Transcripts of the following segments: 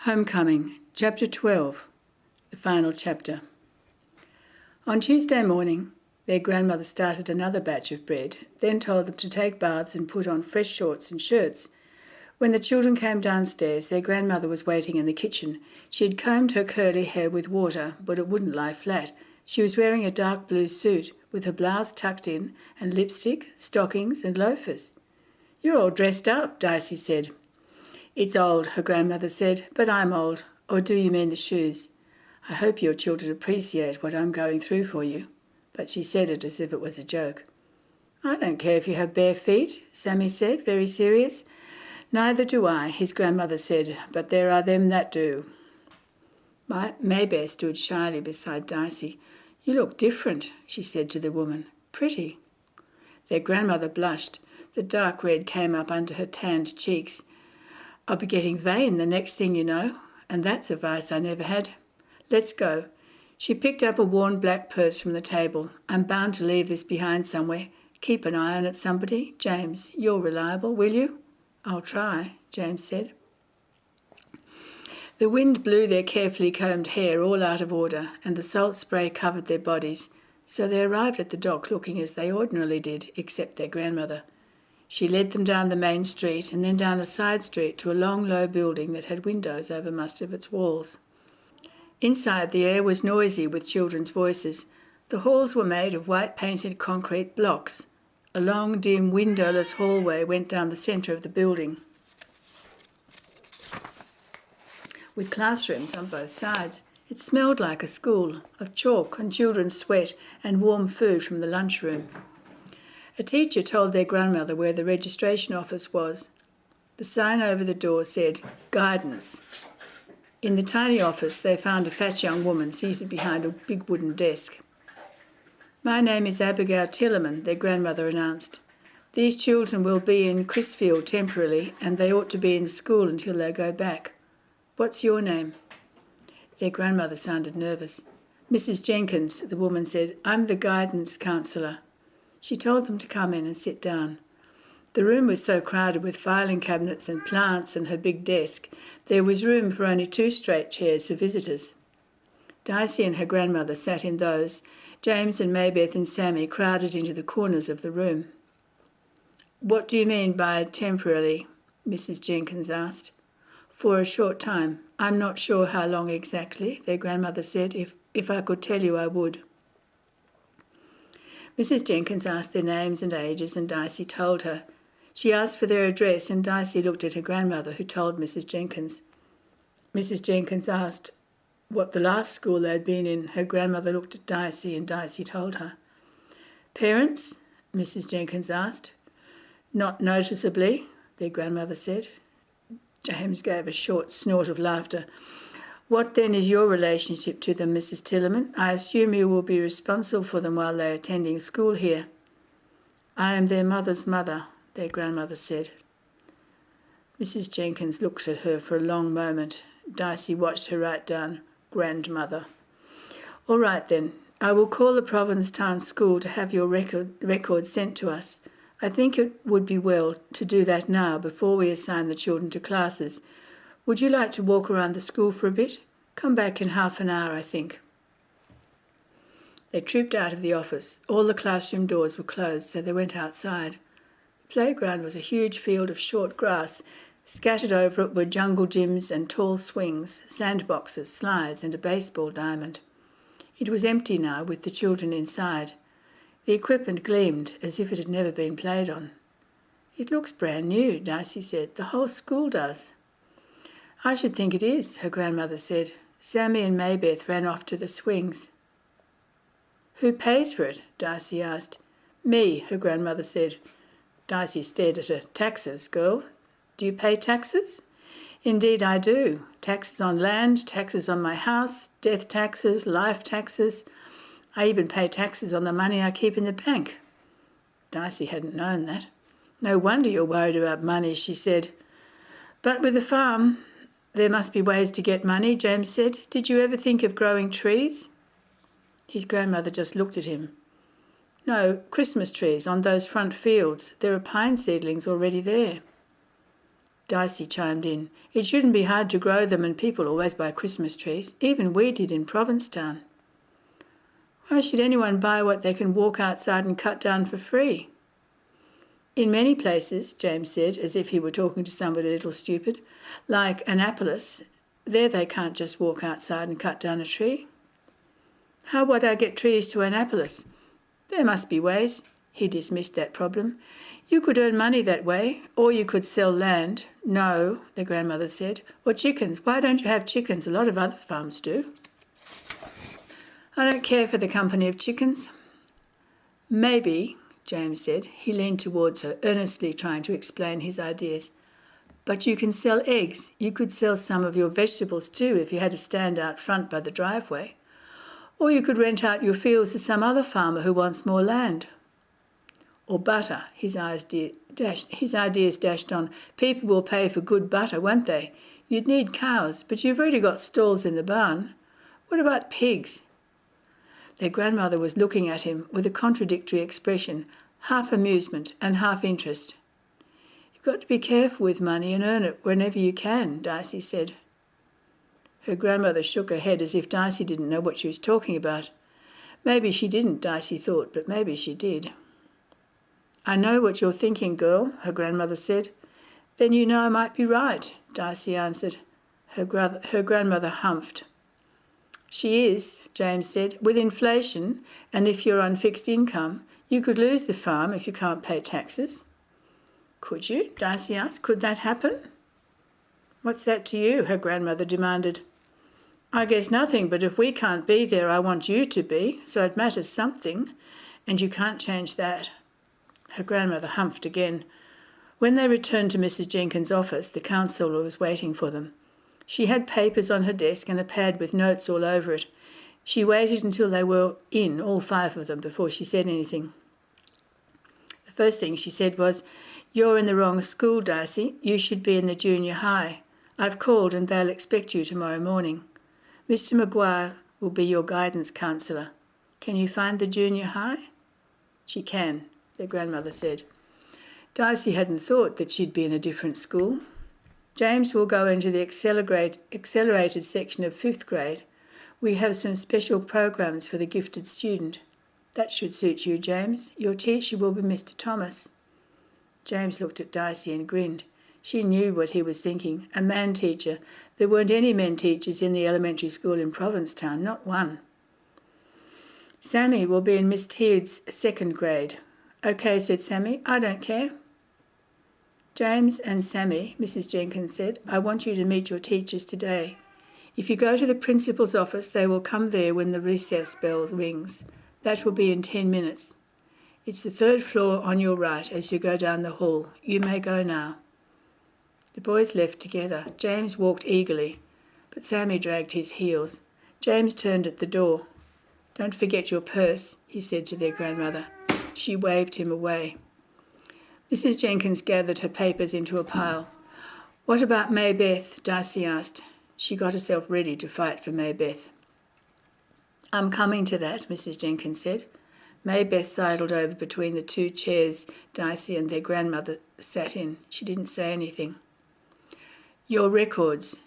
Homecoming, Chapter 12, the final chapter. On Tuesday morning, their grandmother started another batch of bread, then told them to take baths and put on fresh shorts and shirts. When the children came downstairs, their grandmother was waiting in the kitchen. She had combed her curly hair with water, but it wouldn't lie flat. She was wearing a dark blue suit, with her blouse tucked in, and lipstick, stockings, and loafers. "You're all dressed up," Dicey said. "It's old," her grandmother said, "but I'm old. Or do you mean the shoes? I hope your children appreciate what I'm going through for you." But she said it as if it was a joke. "I don't care if you have bare feet," Sammy said, very serious. "Neither do I," his grandmother said, "but there are them that do." Maybear stood shyly beside Dicey. "You look different," she said to the woman. "Pretty." Their grandmother blushed. The dark red came up under her tanned cheeks. "I'll be getting vain the next thing you know, and that's a vice I never had. Let's go." She picked up a worn black purse from the table. "I'm bound to leave this behind somewhere. Keep an eye on it, somebody. James, you're reliable, will you?" "I'll try," James said. The wind blew their carefully combed hair all out of order, and the salt spray covered their bodies, so they arrived at the dock looking as they ordinarily did, except their grandmother. She led them down the main street and then down a side street to a long, low building that had windows over most of its walls. Inside, the air was noisy with children's voices. The halls were made of white-painted concrete blocks. A long, dim, windowless hallway went down the centre of the building, with classrooms on both sides. It smelled like a school, of chalk and children's sweat and warm food from the lunchroom. A teacher told their grandmother where the registration office was. The sign over the door said, "Guidance." In the tiny office, they found a fat young woman seated behind a big wooden desk. "My name is Abigail Tillerman," their grandmother announced. "These children will be in Crisfield temporarily, and they ought to be in school until they go back. What's your name?" Their grandmother sounded nervous. "Mrs. Jenkins," the woman said. "I'm the guidance counsellor." She told them to come in and sit down. The room was so crowded with filing cabinets and plants and her big desk, there was room for only 2 straight chairs for visitors. Dicey and her grandmother sat in those. James and Maybeth and Sammy crowded into the corners of the room. "What do you mean by temporarily?" Mrs. Jenkins asked. "For a short time. I'm not sure how long exactly," their grandmother said. If I could tell you, I would." Mrs. Jenkins asked their names and ages, and Dicey told her. She asked for their address, and Dicey looked at her grandmother, who told Mrs. Jenkins. Mrs. Jenkins asked what the last school they'd been in. Her grandmother looked at Dicey, and Dicey told her. "Parents?" Mrs. Jenkins asked. "Not noticeably," their grandmother said. James gave a short snort of laughter. "What then is your relationship to them, Mrs. Tillerman? I assume you will be responsible for them while they are attending school here." "I am their mother's mother," their grandmother said. Mrs. Jenkins looked at her for a long moment. Dicey watched her write down grandmother. "All right then. I will call the Provincetown School to have your record sent to us. I think it would be well to do that now before we assign the children to classes. Would you like to walk around the school for a bit? Come back in half an hour, I think." They trooped out of the office. All the classroom doors were closed, so they went outside. The playground was a huge field of short grass. Scattered over it were jungle gyms and tall swings, sandboxes, slides, and a baseball diamond. It was empty now, with the children inside. The equipment gleamed as if it had never been played on. "It looks brand new," Dicey said. "The whole school does." "I should think it is," her grandmother said. Sammy and Maybeth ran off to the swings. "Who pays for it?" Dicey asked. "Me," her grandmother said. Dicey stared at her. "Taxes, girl. Do you pay taxes?" "Indeed I do. Taxes on land, taxes on my house, death taxes, life taxes. I even pay taxes on the money I keep in the bank." Dicey hadn't known that. "No wonder you're worried about money," she said. "But with a farm, there must be ways to get money," James said. "Did you ever think of growing trees?" His grandmother just looked at him. "No, Christmas trees on those front fields. There are pine seedlings already there." Dicey chimed in. It shouldn't be hard to grow them, and people always buy Christmas trees. Even we did in Provincetown. Why should anyone buy what they can walk outside and cut down for free? In many places, James said, as if he were talking to somebody a little stupid, like Annapolis, there they can't just walk outside and cut down a tree. How would I get trees to Annapolis? There must be ways. He dismissed that problem. You could earn money that way, or you could sell land. No, the grandmother said. Or chickens. Why don't you have chickens? A lot of other farms do. I don't care for the company of chickens. Maybe, James said. He leaned towards her, earnestly trying to explain his ideas. But you can sell eggs. You could sell some of your vegetables too if you had a stand out front by the driveway. Or you could rent out your fields to some other farmer who wants more land. Or butter, his ideas dashed on. People will pay for good butter, won't they? You'd need cows, but you've already got stalls in the barn. What about pigs? Their grandmother was looking at him with a contradictory expression, half amusement and half interest. You've got to be careful with money and earn it whenever you can, Dicey said. Her grandmother shook her head as if Dicey didn't know what she was talking about. Maybe she didn't, Dicey thought, but maybe she did. I know what you're thinking, girl, her grandmother said. Then you know I might be right, Dicey answered. Her grandmother humphed. She is, James said. With inflation, and if you're on fixed income, you could lose the farm if you can't pay taxes. Could you? Dicey asked. Could that happen? What's that to you? Her grandmother demanded. I guess nothing, but if we can't be there, I want you to be, so it matters something, and you can't change that. Her grandmother humphed again. When they returned to Mrs. Jenkins' office, the counsellor was waiting for them. She had papers on her desk and a pad with notes all over it. She waited until they were in, all 5 of them, before she said anything. The first thing she said was, You're in the wrong school, Dicey. You should be in the junior high. I've called and they'll expect you tomorrow morning. Mr. Maguire will be your guidance counsellor. Can you find the junior high? She can, their grandmother said. Dicey hadn't thought that she'd be in a different school. James will go into the accelerated section of 5th grade. We have some special programs for the gifted student. That should suit you, James. Your teacher will be Mr. Thomas. James looked at Dicey and grinned. She knew what he was thinking. A man teacher. There weren't any men teachers in the elementary school in Provincetown, not one. Sammy will be in Miss Teard's 2nd grade. OK, said Sammy. I don't care. James and Sammy, Mrs. Jenkins said, I want you to meet your teachers today. If you go to the principal's office, they will come there when the recess bell rings. That will be in 10 minutes. It's the 3rd floor on your right as you go down the hall. You may go now. The boys left together. James walked eagerly, but Sammy dragged his heels. James turned at the door. Don't forget your purse, he said to their grandmother. She waved him away. Mrs. Jenkins gathered her papers into a pile. What about Maybeth? Dicey asked. She got herself ready to fight for Maybeth. I'm coming to that, Mrs. Jenkins said. Maybeth sidled over between the 2 chairs Dicey and their grandmother sat in. She didn't say anything. Your records.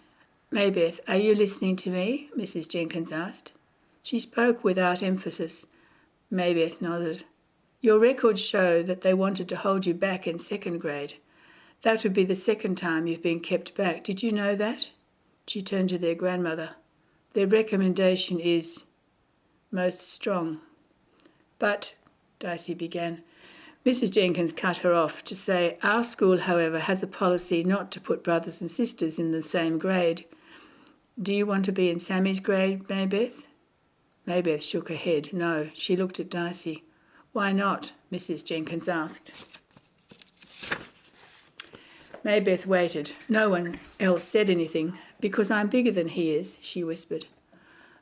Maybeth, are you listening to me? Mrs. Jenkins asked. She spoke without emphasis. Maybeth nodded. Your records show that they wanted to hold you back in 2nd grade. That would be the 2nd time you've been kept back. Did you know that? She turned to their grandmother. Their recommendation is most strong. But, Dicey began. Mrs. Jenkins cut her off to say, Our school, however, has a policy not to put brothers and sisters in the same grade. Do you want to be in Sammy's grade, Maybeth? Maybeth shook her head. No, she looked at Dicey. Why not? Mrs. Jenkins asked. Maybeth waited. No one else said anything. Because I'm bigger than he is, she whispered.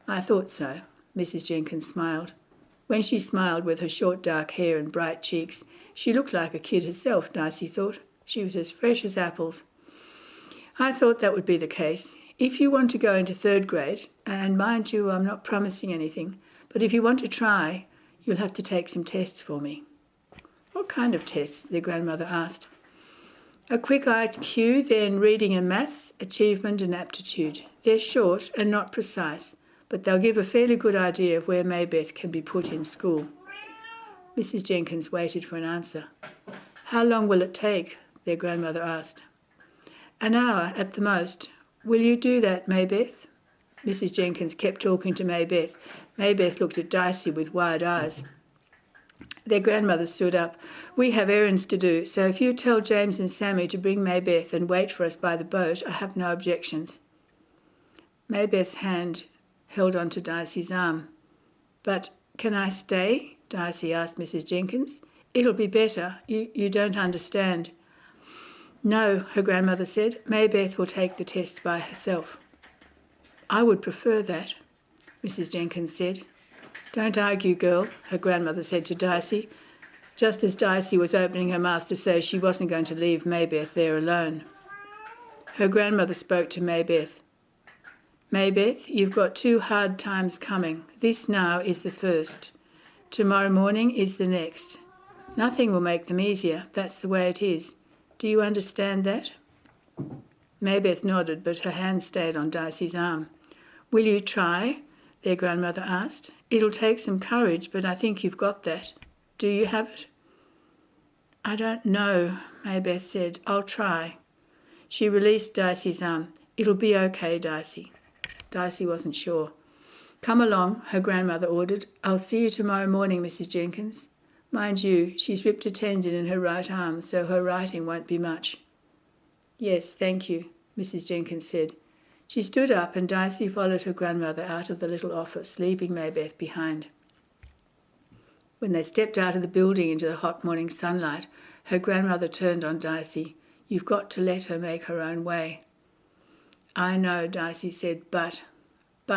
I thought so. Mrs. Jenkins smiled. When she smiled with her short dark hair and bright cheeks, she looked like a kid herself, Dicey thought. She was as fresh as apples. I thought that would be the case. If you want to go into 3rd grade, and mind you, I'm not promising anything, but if you want to try, you'll have to take some tests for me. What kind of tests? Their grandmother asked. A quick IQ, then reading and maths, achievement and aptitude. They're short and not precise, but they'll give a fairly good idea of where Maybeth can be put in school. Mrs. Jenkins waited for an answer. How long will it take? Their grandmother asked. An hour at the most. Will you do that, Maybeth? Mrs. Jenkins kept talking to Maybeth. Maybeth looked at Dicey with wide eyes. Their grandmother stood up. We have errands to do, so if you tell James and Sammy to bring Maybeth and wait for us by the boat, I have no objections. Maybeth's hand held on to Dicey's arm. But can I stay? Dicey asked Mrs. Jenkins. It'll be better. You don't understand. No, her grandmother said. Maybeth will take the test by herself. I would prefer that, Mrs. Jenkins said. Don't argue, girl, her grandmother said to Dicey, just as Dicey was opening her mouth to say she wasn't going to leave Maybeth there alone. Her grandmother spoke to Maybeth. Maybeth, you've got 2 hard times coming. This now is the first. Tomorrow morning is the next. Nothing will make them easier. That's the way it is. Do you understand that? Maybeth nodded, but her hand stayed on Dicey's arm. Will you try? Their grandmother asked. It'll take some courage, but I think you've got that. Do you have it? I don't know, Maybeth said. I'll try. She released Dicey's arm. It'll be okay, Dicey. Dicey wasn't sure. Come along, her grandmother ordered. I'll see you tomorrow morning, Mrs. Jenkins. Mind you, she's ripped a tendon in her right arm, so her writing won't be much. Yes, thank you, Mrs. Jenkins said. She stood up and Dicey followed her grandmother out of the little office, leaving Maybeth behind. When they stepped out of the building into the hot morning sunlight, her grandmother turned on Dicey. You've got to let her make her own way. I know, Dicey said, but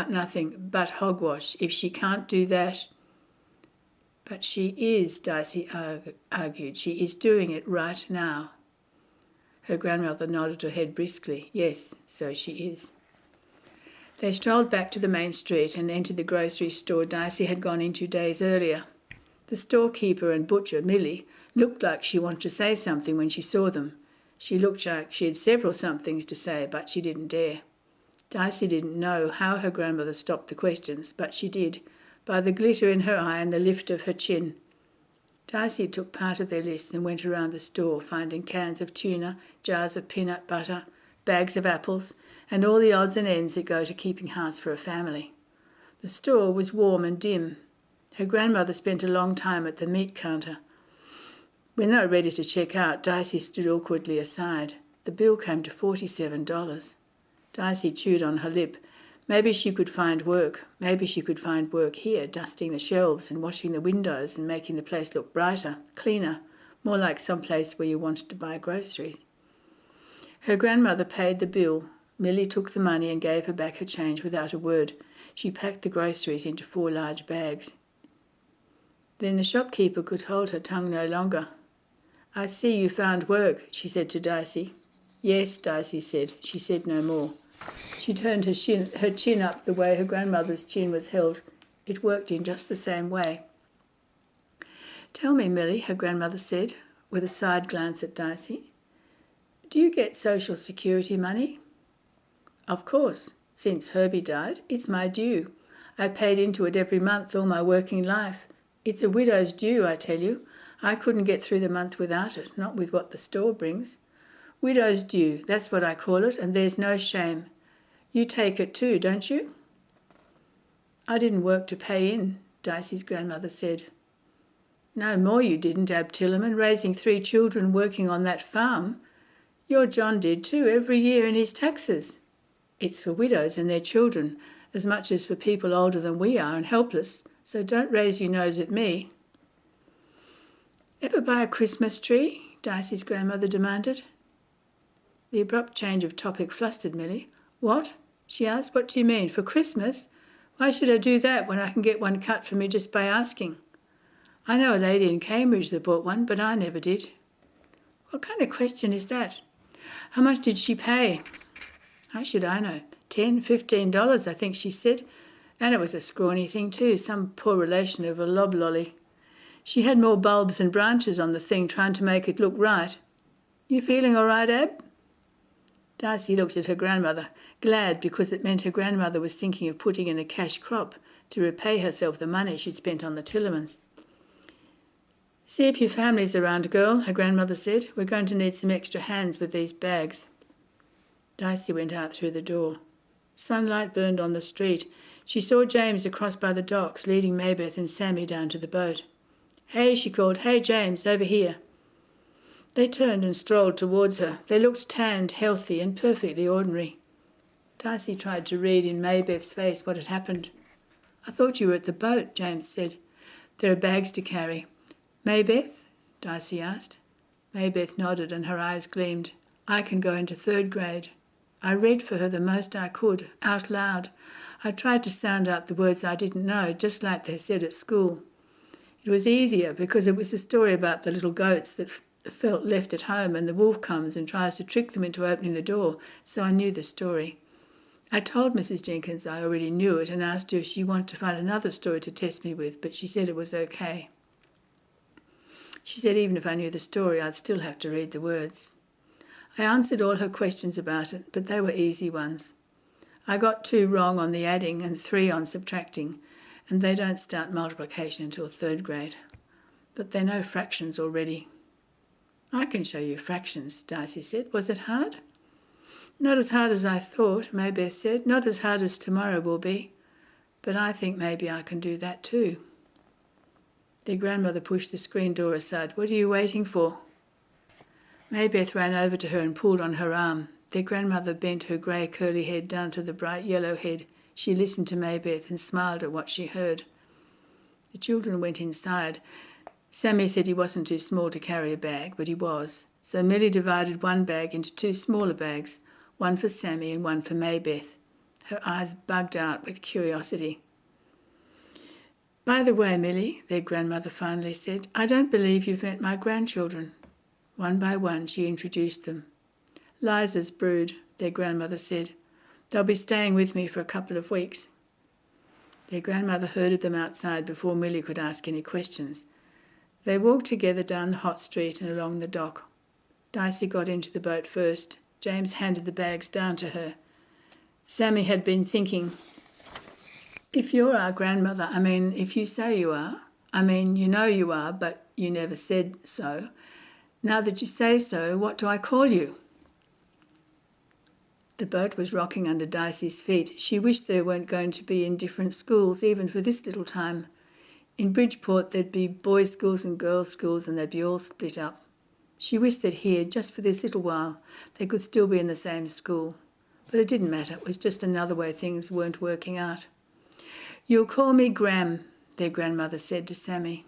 nothing, but hogwash. If she can't do that... But she is, Dicey argued. She is doing it right now. Her grandmother nodded her head briskly. Yes, so she is. They strolled back to the main street and entered the grocery store Dicey had gone into days earlier. The storekeeper and butcher, Millie, looked like she wanted to say something when she saw them. She looked like she had several somethings to say, but she didn't dare. Dicey didn't know how her grandmother stopped the questions, but she did, by the glitter in her eye and the lift of her chin. Dicey took part of their list and went around the store, finding cans of tuna, jars of peanut butter, bags of apples, and all the odds and ends that go to keeping house for a family. The store was warm and dim. Her grandmother spent a long time at the meat counter. When they were ready to check out, Dicey stood awkwardly aside. The bill came to $47. Dicey chewed on her lip. Maybe she could find work. Maybe she could find work here, dusting the shelves and washing the windows and making the place look brighter, cleaner, more like some place where you wanted to buy groceries. Her grandmother paid the bill. Millie took the money and gave her back her change without a word. She packed the groceries into 4 large bags. Then the shopkeeper could hold her tongue no longer. I see you found work, she said to Dicey. Yes, Dicey said. She said no more. She turned her chin up the way her grandmother's chin was held. It worked in just the same way. Tell me, Millie, her grandmother said, with a side glance at Dicey. Do you get social security money? Of course. Since Herbie died, it's my due. I paid into it every month all my working life. It's a widow's due, I tell you. I couldn't get through the month without it, not with what the store brings. Widow's due, that's what I call it, and there's no shame. You take it too, don't you? I didn't work to pay in, Dicey's grandmother said. No more you didn't, Ab Tillerman, raising 3 children working on that farm. Your John did too, every year in his taxes. It's for widows and their children, as much as for people older than we are and helpless, so don't raise your nose at me. Ever buy a Christmas tree? Dicey's grandmother demanded. The abrupt change of topic flustered Millie. What? She asked. What do you mean, for Christmas? Why should I do that when I can get one cut for me just by asking? I know a lady in Cambridge that bought one, but I never did. What kind of question is that? How much did she pay? How should I know? $10, $15, I think she said. And it was a scrawny thing too, some poor relation of a loblolly. She had more bulbs and branches on the thing trying to make it look right. You feeling all right, Ab? Darcy looked at her grandmother, glad because it meant her grandmother was thinking of putting in a cash crop to repay herself the money she'd spent on the Tillermans. See if your family's around, girl, her grandmother said. We're going to need some extra hands with these bags. Darcy went out through the door. Sunlight burned on the street. She saw James across by the docks, leading Maybeth and Sammy down to the boat. Hey, she called. Hey, James, over here. They turned and strolled towards her. They looked tanned, healthy, and perfectly ordinary. Darcy tried to read in Maybeth's face what had happened. I thought you were at the boat, James said. There are bags to carry. Maybeth? Darcy asked. Maybeth nodded and her eyes gleamed. I can go into 3rd grade. I read for her the most I could, out loud. I tried to sound out the words I didn't know, just like they said at school. It was easier because it was a story about the little goats that felt left at home and the wolf comes and tries to trick them into opening the door, so I knew the story. I told Mrs. Jenkins I already knew it and asked her if she wanted to find another story to test me with, but she said it was okay. She said even if I knew the story, I'd still have to read the words. I answered all her questions about it, but they were easy ones. I got 2 wrong on the adding and 3 on subtracting, and they don't start multiplication until 3rd grade. But they know fractions already. I can show you fractions, Darcy said. Was it hard? Not as hard as I thought, Maybeth said. Not as hard as tomorrow will be. But I think maybe I can do that too. Their grandmother pushed the screen door aside. What are you waiting for? Maybeth ran over to her and pulled on her arm. Their grandmother bent her grey curly head down to the bright yellow head. She listened to Maybeth and smiled at what she heard. The children went inside. Sammy said he wasn't too small to carry a bag, but he was. So Millie divided one bag into 2 smaller bags, one for Sammy and one for Maybeth. Her eyes bugged out with curiosity. By the way, Millie, their grandmother finally said, I don't believe you've met my grandchildren. One by one she introduced them. Liza's brood, their grandmother said. They'll be staying with me for a couple of weeks. Their grandmother herded them outside before Millie could ask any questions. They walked together down the hot street and along the dock. Darcy got into the boat first. James handed the bags down to her. Sammy had been thinking, if you're our grandmother, if you say you are, you know you are, but you never said so. Now that you say so, what do I call you? The boat was rocking under Darcy's feet. She wished they weren't going to be in different schools, even for this little time. In Bridgeport, there'd be boys' schools and girls' schools, and they'd be all split up. She wished that here, just for this little while, they could still be in the same school. But it didn't matter. It was just another way things weren't working out. You'll call me Gram, their grandmother said to Sammy.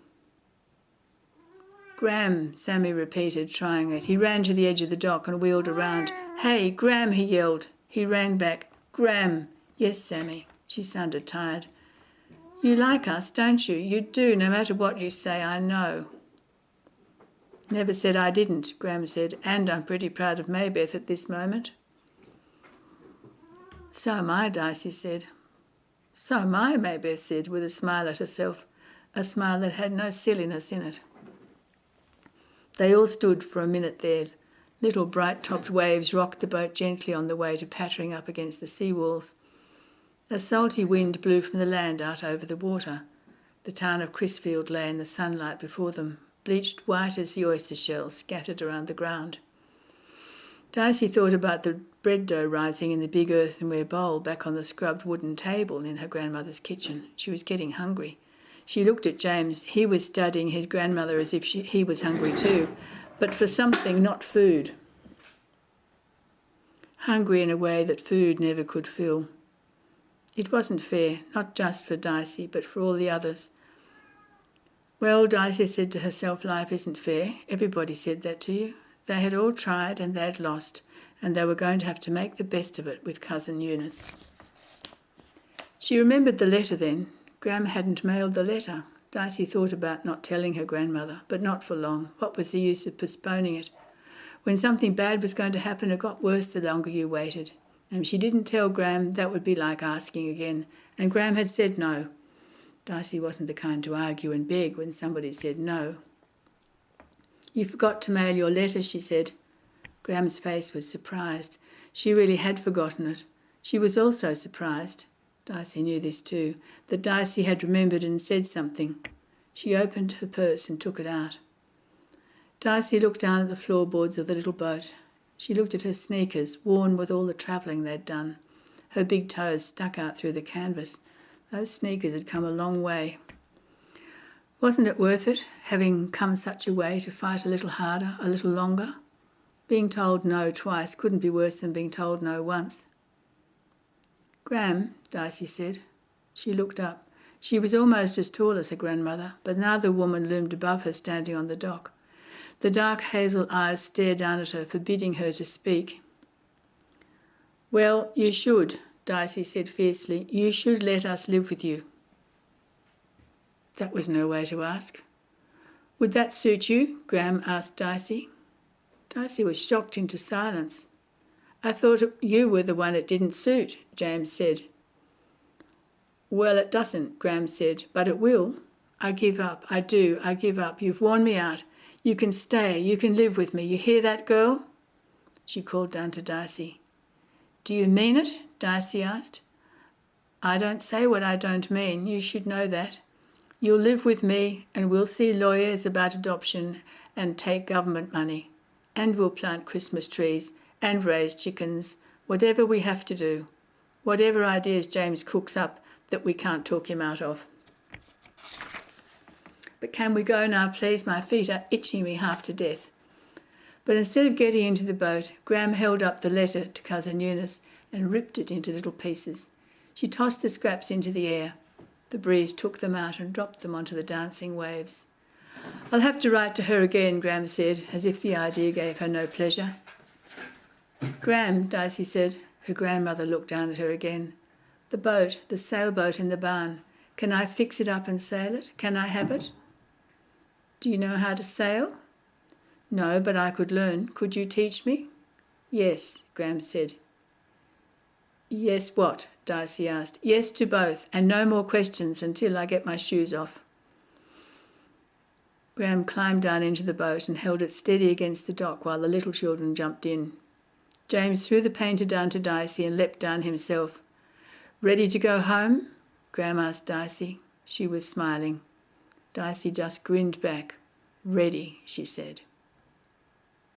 Gram, Sammy repeated, trying it. He ran to the edge of the dock and wheeled around. Hey, Gram, he yelled. He ran back. Gram. Yes, Sammy. She sounded tired. You like us, don't you? You do, no matter what you say, I know. Never said I didn't, Gram said, and I'm pretty proud of Maybeth at this moment. So am I, Darcy said. So am I, Maybeth said, with a smile at herself, a smile that had no silliness in it. They all stood for a minute there. Little bright-topped waves rocked the boat gently on the way to pattering up against the sea walls. A salty wind blew from the land out over the water. The town of Crisfield lay in the sunlight before them, bleached white as the oyster shells scattered around the ground. Darcy thought about the bread dough rising in the big earthenware bowl back on the scrubbed wooden table in her grandmother's kitchen. She was getting hungry. She looked at James. He was studying his grandmother as if he was hungry too, but for something, not food. Hungry in a way that food never could fill. It wasn't fair, not just for Darcy, but for all the others. Well, Darcy said to herself, life isn't fair. Everybody said that to you. They had all tried and they had lost, and they were going to have to make the best of it with Cousin Eunice. She remembered the letter then. Gram hadn't mailed the letter. Darcy thought about not telling her grandmother, but not for long. What was the use of postponing it? When something bad was going to happen, it got worse the longer you waited. And if she didn't tell Gram, that would be like asking again. And Gram had said no. Darcy wasn't the kind to argue and beg when somebody said no. You forgot to mail your letter, she said. Graham's face was surprised. She really had forgotten it. She was also surprised, Darcy knew this too, that Darcy had remembered and said something. She opened her purse and took it out. Darcy looked down at the floorboards of the little boat. She looked at her sneakers, worn with all the travelling they'd done. Her big toes stuck out through the canvas. Those sneakers had come a long way. Wasn't it worth it, having come such a way, to fight a little harder, a little longer? Being told no twice couldn't be worse than being told no once. "Gram," Darcy said. She looked up. She was almost as tall as her grandmother, but another woman loomed above her, standing on the dock. The dark hazel eyes stared down at her, forbidding her to speak. "Well, you should," Darcy said fiercely. "You should let us live with you." That was no way to ask. "Would that suit you?" Gram asked Darcy. Darcy was shocked into silence. "I thought you were the one it didn't suit," James said. "Well, it doesn't," Gram said, "but it will. I give up. I do. I give up. You've worn me out. You can stay. You can live with me. You hear that, girl?" She called down to Darcy. "Do you mean it?" Darcy asked. "I don't say what I don't mean. You should know that. You'll live with me, and we'll see lawyers about adoption and take government money. And we'll plant Christmas trees and raise chickens, whatever we have to do. Whatever ideas James cooks up that we can't talk him out of. But can we go now, please? My feet are itching me half to death." But instead of getting into the boat, Gram held up the letter to Cousin Eunice and ripped it into little pieces. She tossed the scraps into the air. The breeze took them out and dropped them onto the dancing waves. "I'll have to write to her again," Gram said, as if the idea gave her no pleasure. "Gram," Darcy said. Her grandmother looked down at her again. "The boat, the sailboat in the barn. Can I fix it up and sail it? Can I have it?" "Do you know how to sail?" "No, but I could learn. Could you teach me?" "Yes," Gram said. "Yes, what?" Darcy asked. "Yes to both, and no more questions until I get my shoes off." Gram climbed down into the boat and held it steady against the dock while the little children jumped in. James threw the painter down to Darcy and leapt down himself. "Ready to go home?" Gram asked Darcy. She was smiling. Darcy just grinned back. "Ready," she said.